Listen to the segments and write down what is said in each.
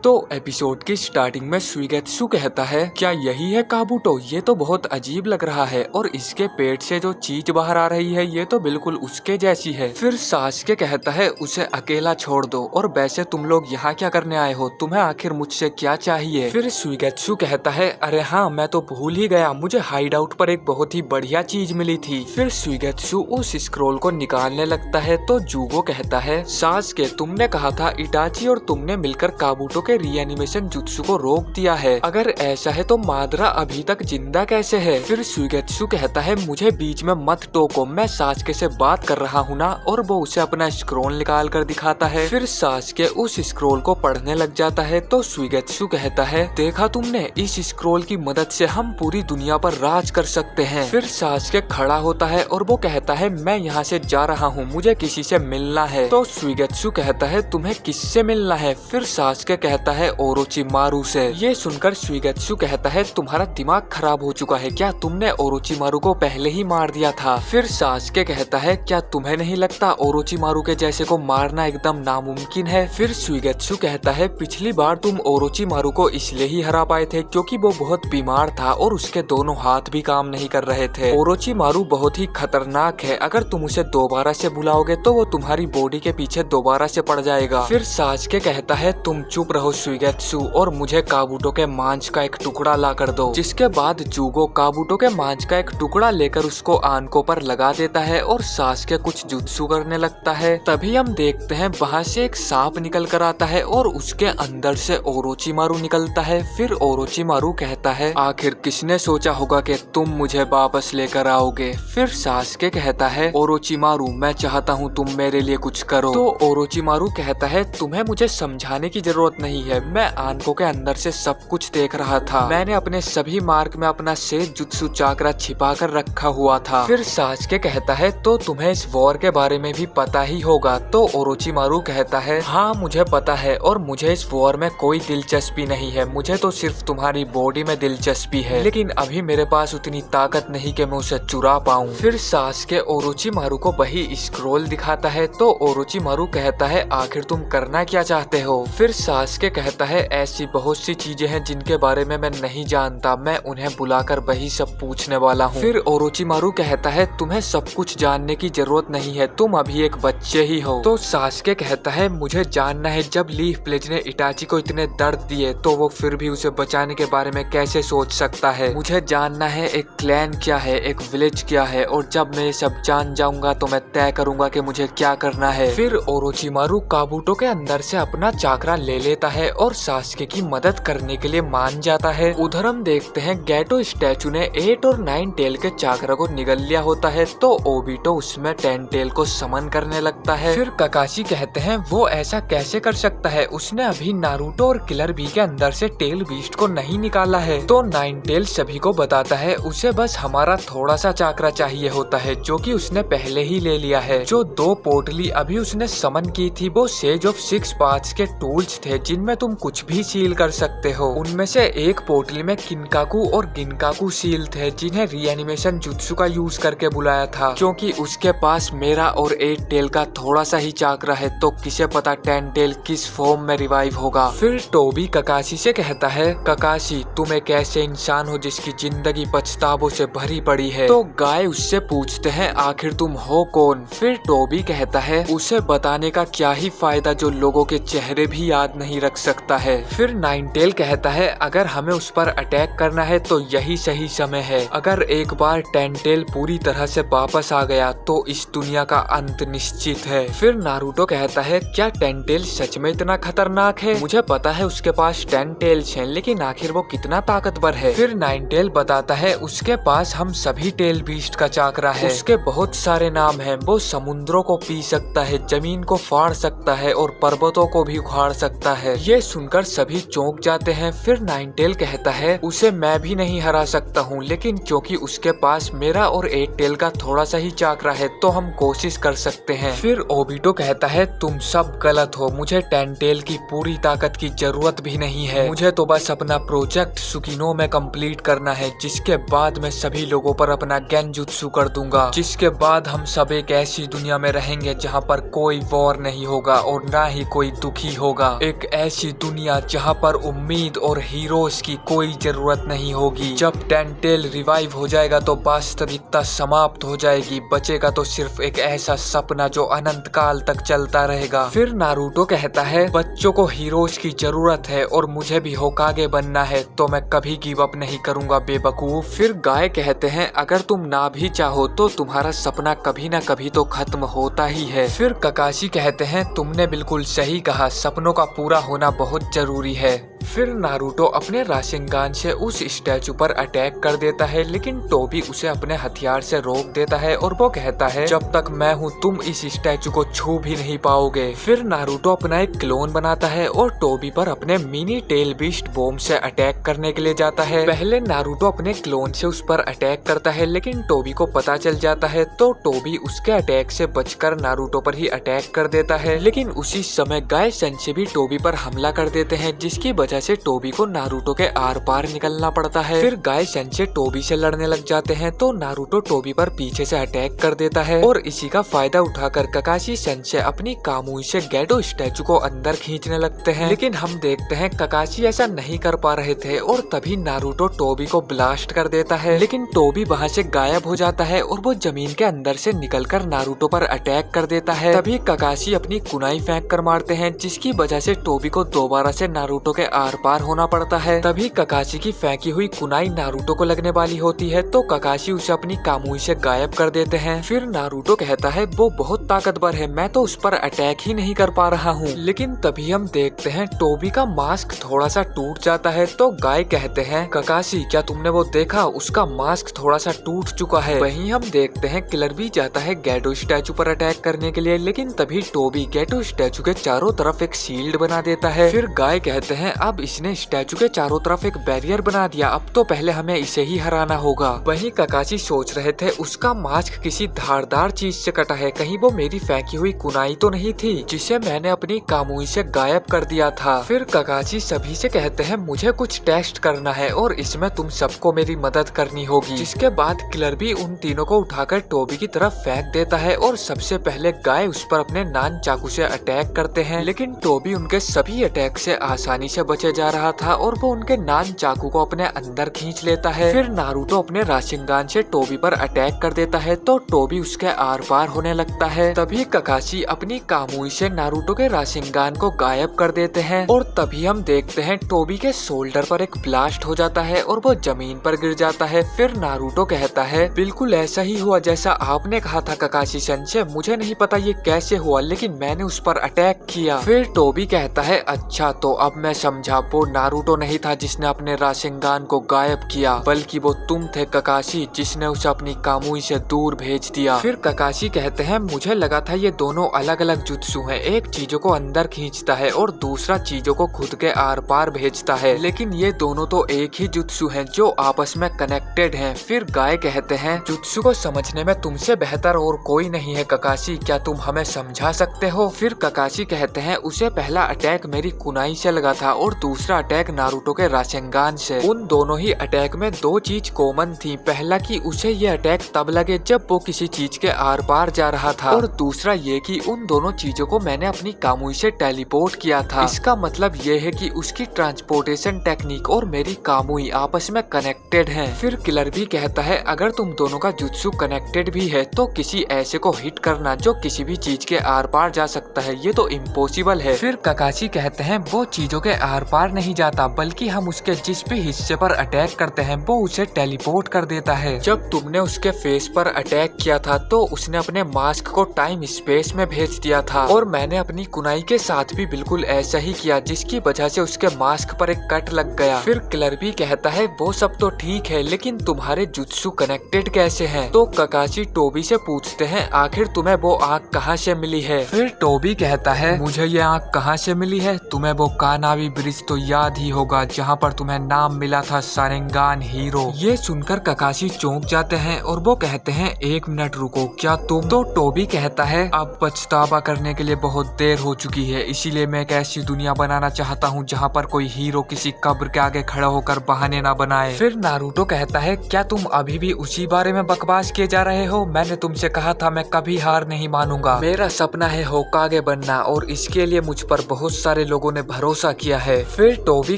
तो एपिसोड की स्टार्टिंग में सुइगेत्सु कहता है, क्या यही है काबूटो? ये तो बहुत अजीब लग रहा है और इसके पेट से जो चीज बाहर आ रही है ये तो बिल्कुल उसके जैसी है। फिर सासुके कहता है, उसे अकेला छोड़ दो, और वैसे तुम लोग यहाँ क्या करने आए हो? तुम्हें आखिर मुझसे क्या चाहिए? फिर सुइगेत्सु कहता है, अरे हाँ, मैं तो भूल ही गया, मुझे हाइड आउट पर एक बहुत ही बढ़िया चीज मिली थी। फिर सुइगेत्सु उस स्क्रोल को निकालने लगता है तो जुगो कहता है, सासुके तुमने कहा था इटाची और तुमने मिलकर काबूटो के रीएनिमेशन जुत्सु को रोक दिया है। अगर ऐसा है तो मादरा अभी तक जिंदा कैसे है? फिर सुइगेत्सु कहता है, मुझे बीच में मत टोको, मैं सासुके से बात कर रहा हूँ ना, और वो उसे अपना स्क्रोल निकाल कर दिखाता है। फिर सासुके उस स्क्रोल को पढ़ने लग जाता है तो सुइगेत्सु कहता है, देखा तुमने, इस स्क्रोल की मदद से हम पूरी दुनिया पर राज कर सकते हैं। फिर सासुके खड़ा होता है और वो कहता है, मैं यहाँ से जा रहा हूँ, मुझे किसी से मिलना है। तो सुइगेत्सु कहता है, तुम्हें किससे मिलना है? फिर सासुके कहता है, ओरोचिमारू से। ये सुनकर सुइगेत्सु कहता है, तुम्हारा दिमाग खराब हो चुका है क्या? तुमने ओरोचिमारू को पहले ही मार दिया था। फिर सासुके कहता है, क्या तुम्हें नहीं लगता ओरोचिमारू के जैसे को मारना एकदम नामुमकिन है? फिर सुइगेत्सु कहता है, पिछली बार तुम ओरोचिमारू को इसलिए ही हरा पाए थे क्योंकि वो बहुत बीमार था और उसके दोनों हाथ भी काम नहीं कर रहे थे। ओरोचिमारू बहुत ही खतरनाक है, अगर तुम उसे दोबारा से बुलाओगे तो वो तुम्हारी बॉडी के पीछे दोबारा से पड़ जाएगा। फिर सासुके कहता है, तुम चुप रहो सुइगेत्सु और मुझे काबूटो के मांस का एक टुकड़ा ला कर दो। जिसके बाद जुगो काबूटो के मांस का एक टुकड़ा लेकर उसको आंखों पर लगा देता है और सासुके कुछ जुत्सु करने लगता है। तभी हम देखते हैं वहाँ से एक सांप निकल कर आता है और उसके अंदर से ओरोचिमारू निकलता है। फिर ओरोचिमारू कहता है, आखिर किसने सोचा होगा कि तुम मुझे वापस लेकर आओगे? फिर सासुके कहता है, ओरोचिमारू मैं चाहता हूँ तुम मेरे लिए कुछ करो। तो ओरोचिमारू कहता है, तुम्हें मुझे समझाने की जरूरत नहीं है, मैं आंखों के अंदर से सब कुछ देख रहा था, मैंने अपने सभी मार्ग में अपना सेज जुत्सु चाकरा छिपा कर रखा हुआ था। फिर सासुके कहता है, तो तुम्हें इस वॉर के बारे में भी पता ही होगा? तो ओरोचिमारू कहता है, हाँ मुझे पता है और मुझे इस वॉर में कोई दिलचस्पी नहीं है, मुझे तो सिर्फ तुम्हारी बॉडी में दिलचस्पी है, लेकिन अभी मेरे पास उतनी ताकत नहीं कि मैं उसे चुरा पाऊँ। फिर सासुके ओरोचिमारू को वही स्क्रोल दिखाता है तो ओरोचिमारू कहता है, आखिर तुम करना क्या चाहते हो? फिर सासुके कहता है, ऐसी बहुत सी चीजें हैं जिनके बारे में मैं नहीं जानता, मैं उन्हें बुलाकर वही सब पूछने वाला हूँ। फिर ओरोचिमारू कहता है, तुम्हें सब कुछ जानने की जरूरत नहीं है, तुम अभी एक बच्चे ही हो। तो सासुके कहता है, मुझे जानना है, जब लीफ ब्लेज ने इटाची को इतने दर्द दिए तो वो फिर भी उसे बचाने के बारे में कैसे सोच सकता है? मुझे जानना है एक क्लैन क्या है, एक विलेज क्या है, और जब मैं ये सब जान जाऊंगा तो मैं तय करूंगा कि मुझे क्या करना है। फिर ओरोचिमारू काबूटो के अंदर से अपना चाकरा ले लेता है और सासुके की मदद करने के लिए मान जाता है। उधर हम देखते हैं गेटो स्टैचू ने 8 और 9 टेल के चाकरा को निगल लिया होता है तो ओबिटो उसमें 10 टेल को समन करने लगता है। फिर ककाशी कहते हैं, वो ऐसा कैसे कर सकता है, उसने अभी नारुतो और किलर बी के अंदर से टेल बीस्ट को नहीं निकाला है। तो 9 टेल सभी को बताता है, उसे बस हमारा थोड़ा सा चाकरा चाहिए होता है जो कि उसने पहले ही ले लिया है। जो 2 पोटली अभी उसने समन की थी वो सेज ऑफ 6 पाथ्स के टूल्स थे जिनमें तुम कुछ भी सील कर सकते हो। उनमें से एक पोटली में किनकाकू और गिनकाकू सील थे जिन्हें रीएनिमेशन जुत्सु का यूज करके बुलाया था। क्योंकि उसके पास मेरा और 8 टेल का थोड़ा सा ही चाकरा है तो किसे पता 10 टेल किस फॉर्म में रिवाइव होगा। फिर टोबी ककाशी से कहता है, ककाशी तुम एक ऐसे इंसान हो जिसकी जिंदगी पछतावों से भरी पड़ी है। तो गाय उससे पूछते हैं, आखिर तुम हो कौन? फिर टोबी कहता है, उसे बताने का क्या ही फायदा जो लोगों के चेहरे भी याद नहीं रख सकता है। फिर 9 टेल कहता है, अगर हमें उस पर अटैक करना है तो यही सही समय है, अगर एक बार 10 टेल पूरी तरह से वापस आ गया तो इस दुनिया का अंत निश्चित है। फिर नारुतो कहता है, क्या 10 टेल सच में इतना खतरनाक है? मुझे पता है उसके पास 10 टेल्स हैं, लेकिन आखिर वो कितना ताकतवर है? फिर 9 टेल बताता है, उसके पास हम सभी टेल बीस्ट का चाकरा है, उसके बहुत सारे नाम हैं, वो समुद्रों को पी सकता है, जमीन को फाड़ सकता है और पर्वतों को भी उखाड़ सकता है। ये सुनकर सभी चौंक जाते हैं। फिर 9 टेल कहता है, उसे मैं भी नहीं हरा सकता हूँ, लेकिन क्योंकि उसके पास मेरा और 8 टेल का थोड़ा सा ही चाकरा है तो हम कोशिश कर सकते हैं। फिर ओबिटो कहता है, तुम सब गलत हो, मुझे 10 टेल की पूरी ताकत की जरूरत भी नहीं है, मुझे तो बस अपना प्रोजेक्ट सुकिनो में कंप्लीट करना है, जिसके बाद मैं सभी लोगों पर अपना गेंजुत्सु कर दूंगा, जिसके बाद हम सब एक ऐसी दुनिया में रहेंगे जहाँ पर कोई वॉर नहीं होगा और ना ही कोई दुखी होगा, एक ऐसी दुनिया जहाँ पर उम्मीद और हीरोज की कोई जरूरत नहीं होगी। जब टेंटेल रिवाइव हो जाएगा तो वास्तविकता समाप्त हो जाएगी, बचेगा तो सिर्फ एक ऐसा सपना जो अनंत काल तक चलता रहेगा। फिर नारुतो कहता है बच्चों को हीरोज की जरूरत है और मुझे भी होकागे बनना है, तो मैं कभी गिव अप नहीं करूंगा बेवकूफ। फिर गाय कहते हैं अगर तुम ना भी चाहो तो तुम्हारा सपना कभी ना कभी तो खत्म होता ही है। फिर ककाशी कहते हैं तुमने बिल्कुल सही कहा, सपनों का पूरा होना बहुत जरूरी है। फिर नारुतो अपने राशिंगान से उस स्टैचू पर अटैक कर देता है, लेकिन टोबी उसे अपने हथियार से रोक देता है और वो कहता है जब तक मैं हूँ तुम इस स्टैचू को छू भी नहीं पाओगे। फिर नारुतो अपना एक क्लोन बनाता है और टोबी पर अपने मिनी टेल बीस्ट बॉम्ब से अटैक करने के लिए जाता है। पहले नारुतो अपने क्लोन से उस पर अटैक करता है, लेकिन टोबी को पता चल जाता है तो टोबी उसके अटैक से बचकर नारुतो पर ही अटैक कर देता है। लेकिन उसी समय गाय सेंसे भी टोबी पर हमला कर देते हैं, जिसकी वजह से टोबी को नारुतो के आर पार निकलना पड़ता है। फिर गाय सेंसे टोबी से लड़ने लग जाते हैं तो नारुतो टोबी पर पीछे से अटैक कर देता है और इसी का फायदा उठाकर ककाशी सेंसे अपनी कामुई से गैडो स्टैचू को अंदर खींचने लगते हैं। लेकिन हम देखते हैं ककाशी ऐसा नहीं कर पा रहे थे और तभी नारुतो टोबी को ब्लास्ट कर देता है, लेकिन टोबी वहाँ से गायब हो जाता है और वो जमीन के अंदर से निकलकर नारुतो पर अटैक कर देता है। तभी ककाशी अपनी कुनाई फेंक कर मारते हैं, जिसकी वजह से टोबी को दोबारा से नारुतो के आर पार होना पड़ता है। तभी ककाशी की फेंकी हुई कुनाई नारुतो को लगने वाली होती है तो ककाशी उसे अपनी कामुई से गायब कर देते हैं। फिर नारुतो कहता है वो बहुत ताकतवर है, मैं तो उस पर अटैक ही नहीं कर पा रहा हूँ। लेकिन तभी हम देखते हैं टोबी का मास्क थोड़ा सा टूट जाता है तो गाय कहते हैं ककाशी क्या तुमने वो देखा, उसका मास्क थोड़ा सा टूट चुका है। वहीं हम देखते हैं किलर भी जाता है गैडो स्टैचू पर अटैक करने के लिए, लेकिन तभी टोबी गैडो स्टैचू के चारों तरफ एक शील्ड बना देता है। फिर गाय कहते हैं अब इसने स्टैचू के चारों तरफ एक बैरियर बना दिया, अब तो पहले हमें इसे ही हराना होगा। वहीं ककाशी सोच रहे थे उसका मास्क किसी धारदार चीज से कटा है, कहीं वो मेरी फेंकी हुई कुनाई तो नहीं थी जिसे मैंने अपनी कामुई से गायब कर दिया था। फिर ककाशी सभी से कहते हैं मुझे कुछ टेस्ट करना है और इसमें तुम सबको मेरी मदद करनी होगी। जिसके बाद किलर भी उन तीनों को उठाकर टोबी की तरफ फेंक देता है और सबसे पहले गाय उस पर अपने नान चाकू से अटैक करते हैं, लेकिन टोबी उनके सभी अटैक से आसानी से बचे जा रहा था और वो उनके नान चाकू को अपने अंदर खींच लेता है। फिर नारुतो अपने राशिंगान से टोबी पर अटैक कर देता है तो टोबी उसके आर पार होने लगता है। तभी ककाशी अपनी कामुई से नारुतो के राशिंगान को गायब कर देते हैं और तभी हम देखते हैं टोबी के शोल्डर पर एक ब्लास्ट हो जाता है और वो जमीन पर गिर जाता है। फिर नारुतो कहता है बिल्कुल ऐसा ही हुआ जैसा आपने कहा था ककाशी सेंसे, मुझे नहीं पता ये कैसे हुआ लेकिन मैंने उस पर अटैक किया। फिर टोबी कहता है अच्छा तो अब मैं समझा, वो नारुतो नहीं था जिसने अपने राशिंगान को गायब किया, बल्कि वो तुम थे ककाशी जिसने उसे अपनी कामुई से दूर भेज दिया। फिर ककाशी कहते हैं मुझे लगा था ये दोनों अलग अलग जुत्सु हैं, एक चीजों को अंदर खींचता है और दूसरा चीजों को खुद के आर पार भेजता है, लेकिन ये दोनों तो एक ही जुत्सु हैं जो आपस में कनेक्टेड हैं। फिर गाय कहते हैं जुत्सु को समझने में तुमसे बेहतर और कोई नहीं है ककाशी, क्या तुम हमें समझा सकते हो। फिर ककाशी कहते हैं उसे पहला अटैक मेरी कुनाई से लगा था और दूसरा अटैक नारुतो के राशिंगान से। उन दोनों ही अटैक में दो चीज कॉमन थी, पहला कि उसे ये अटैक तब लगे जब वो किसी चीज के आर पार जा रहा था और दूसरा ये कि उन दोनों चीजों को मैंने अपनी कामुई से टेलीपोर्ट किया था। इसका मतलब ये है कि उसकी ट्रांसपोर्टेशन टेक्निक और मेरी कामुई आपस में कनेक्टेड हैं। फिर किलर भी कहता है अगर तुम दोनों का जुत्सु कनेक्टेड भी है तो किसी ऐसे को हिट करना जो किसी भी चीज के आर पार जा सकता है, ये तो इम्पॉसिबल है। फिर ककाशी कहते हैं वो चीजों के आर पार नहीं जाता, बल्कि हम उसके जिस भी हिस्से पर अटैक करते हैं वो उसे टेलीपोर्ट कर देता है। जब तुमने उसके फेस पर अटैक किया था तो उसने अपने मास्क को टाइम स्पेस में भेज दिया था और मैंने अपनी कुनाई के साथ भी बिल्कुल ऐसा ही किया, जिसकी वजह से उसके मास्क पर एक कट लग गया। फिर किलर भी कहता है वो सब तो ठीक है लेकिन तुम्हारे जुत्सु कनेक्टेड कैसे हैं? तो ककाशी टोबी से पूछते हैं आखिर तुम्हें वो आँख कहाँ से मिली है? फिर टोबी कहता है मुझे ये आँख कहाँ से मिली है, तुम्हें वो कानावी ब्रिज तो याद ही होगा जहाँ पर तुम्हें नाम मिला था शारिंगान हीरो। ये सुनकर ककाशी चौंक जाते हैं और वो कहते हैं 1 मिनट रुको, क्या तुम? तो टोबी कहता है अब पछतावा करने के लिए बहुत देर हो चुकी है, इसीलिए मैं एक ऐसी दुनिया बनाना चाहता हूँ जहाँ पर कोई हीरो किसी कब्र के आगे खड़ा होकर बहाने ना बनाए। फिर नारुतो कहता है क्या तुम अभी भी उसी बारे में बकवास किए जा रहे हो? मैंने तुमसे कहा था मैं कभी हार नहीं मानूंगा। मेरा सपना है होकागे बनना और इसके लिए मुझ पर बहुत सारे लोगों ने भरोसा किया है। फिर टोबी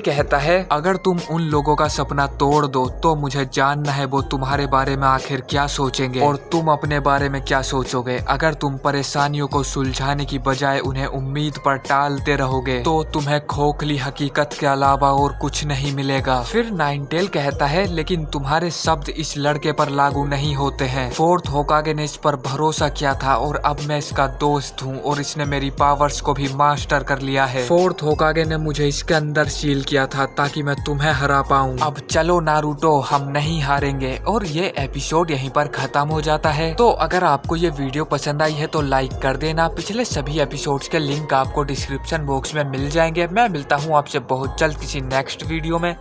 कहता है अगर तुम उन लोगों का सपना तोड़ दो तो मुझे जानना है वो तुम्हारे बारे में आखिर क्या सोचेंगे और तुम अपने बारे में क्या सोचोगे। अगर तुम परेशानियों को सुलझाने की बजाय उन्हें उम्मीद पर टालते रहोगे तो तुम्हें खोखली हकीकत के अलावा और कुछ नहीं मिलेगा। फिर नाइनटेल कहता है लेकिन तुम्हारे शब्द इस लड़के पर लागू नहीं होते हैं। 4th होकागे ने इस पर भरोसा किया था और अब मैं इसका दोस्त हूँ और इसने मेरी पावर्स को भी मास्टर कर लिया है। 4th होकागे ने मुझे इसके अंदर सील किया था ताकि मैं तुम्हें हरा पाऊँ। अब चलो नारुतो, हम नहीं हारेंगे। और ये एपिसोड यहीं पर खत्म हो जाता है। तो अगर आपको ये वीडियो पसंद आई है तो लाइक कर देना। पिछले सभी एपिसोड्स के लिंक आपको डिस्क्रिप्शन बॉक्स में मिल जाएंगे। मैं मिलता हूँ आपसे बहुत जल्द किसी नेक्स्ट वीडियो में।